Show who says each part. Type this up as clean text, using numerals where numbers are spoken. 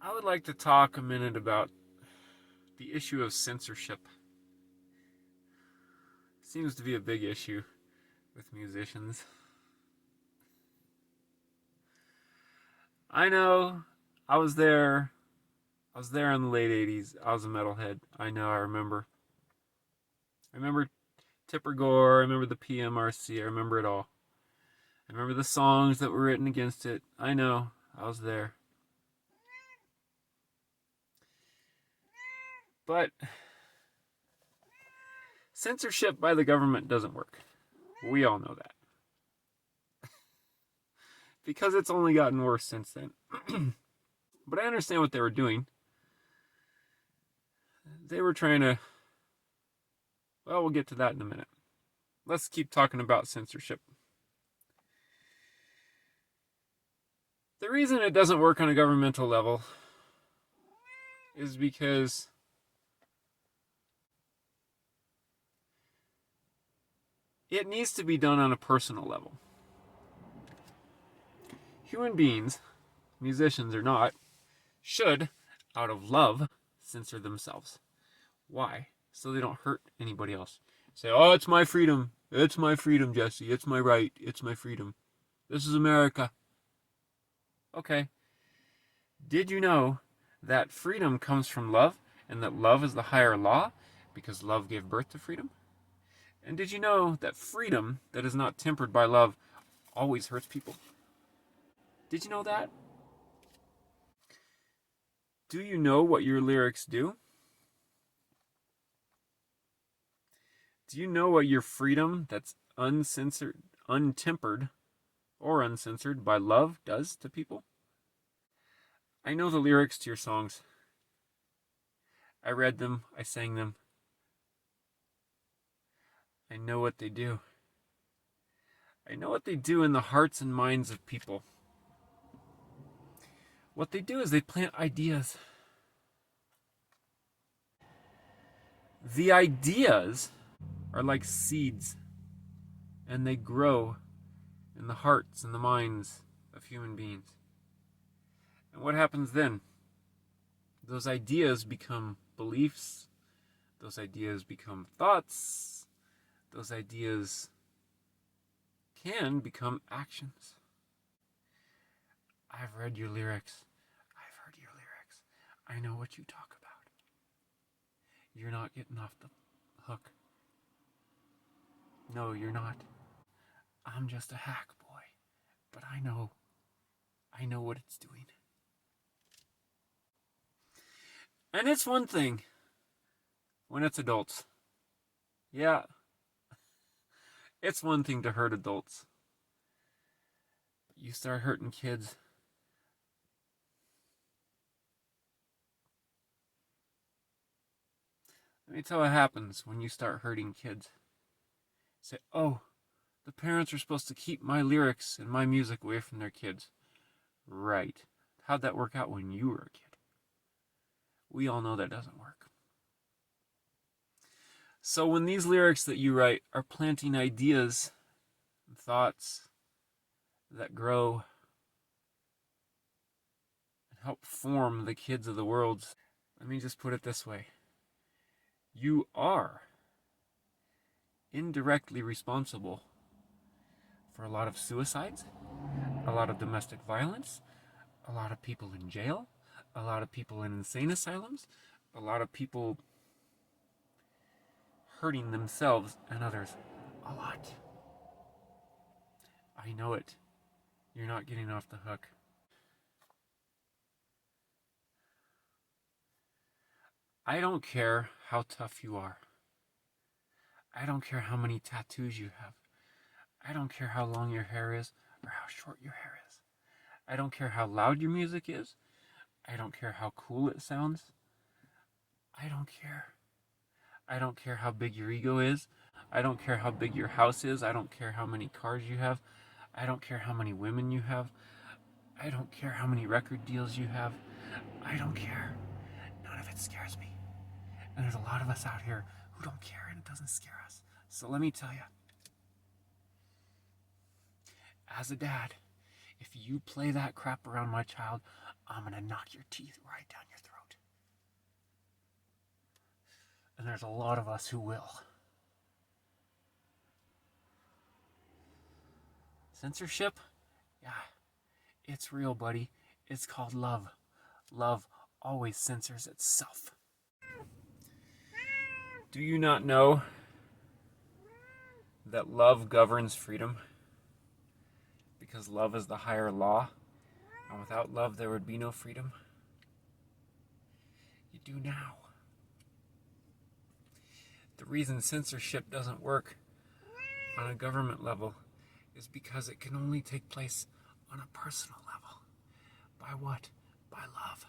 Speaker 1: I would like to talk a minute about the issue of censorship. It seems to be a big issue with musicians. I know, I was there. I was there in the late 80s. I was a metalhead. I know, I remember. I remember Tipper Gore. I remember the PMRC. I remember it all. I remember the songs that were written against it. I know, I was there. But censorship by the government doesn't work. We all know that. Because it's only gotten worse since then. But I understand what they were doing. They were trying to... Well, we'll get to that in a minute. Let's keep talking about censorship. The reason it doesn't work on a governmental level is because it needs to be done on a personal level. Human beings, musicians or not, should, out of love, censor themselves. Why? So they don't hurt anybody else. Say, oh, it's my freedom. It's my freedom, Jesse. It's my right. It's my freedom. This is America. Okay. Did you know that freedom comes from love and that love is the higher law because love gave birth to freedom? And did you know that freedom that is not tempered by love always hurts people? Did you know that? Do you know what your lyrics do? Do you know what your freedom that's uncensored, untempered, or uncensored by love does to people? I know the lyrics to your songs. I read them, I sang them. I know what they do. I know what they do in the hearts and minds of people. What they do is they plant ideas. The ideas are like seeds, and they grow in the hearts and the minds of human beings. And what happens then? Those ideas become beliefs, those ideas become thoughts, those ideas can become actions. I've read your lyrics. I've heard your lyrics. I know what you talk about. You're not getting off the hook. No, you're not. I'm just a hack boy, but I know what it's doing. And it's one thing when it's adults. Yeah, it's one thing to hurt adults. But you start hurting kids. Let me tell you what happens when you start hurting kids. Say, oh, the parents are supposed to keep my lyrics and my music away from their kids. Right. How'd that work out when you were a kid? We all know that doesn't work. So when these lyrics that you write are planting ideas and thoughts that grow and help form the kids of the world, let me just put it this way. You are indirectly responsible for a lot of suicides, a lot of domestic violence, a lot of people in jail, a lot of people in insane asylums, a lot of people hurting themselves and others. A lot. I know it. You're not getting off the hook. I don't care how tough you are. I don't care how many tattoos you have. I don't care how long your hair is or how short your hair is. I don't care how loud your music is. I don't care how cool it sounds. I don't care. I don't care how big your ego is. I don't care how big your house is. I don't care how many cars you have. I don't care how many women you have. I don't care how many record deals you have. I don't care. None of it scares me. And there's a lot of us out here who don't care and it doesn't scare us. So let me tell you, as a dad, If you play that crap around my child, I'm gonna knock your teeth right down your throat. And there's a lot of us who will. Censorship? Yeah, it's real, buddy. It's called love. Love always censors itself. Do you not know that love governs freedom? Because love is the higher law, and without love there would be no freedom? You do now. The reason censorship doesn't work on a government level is because it can only take place on a personal level. By what? By love.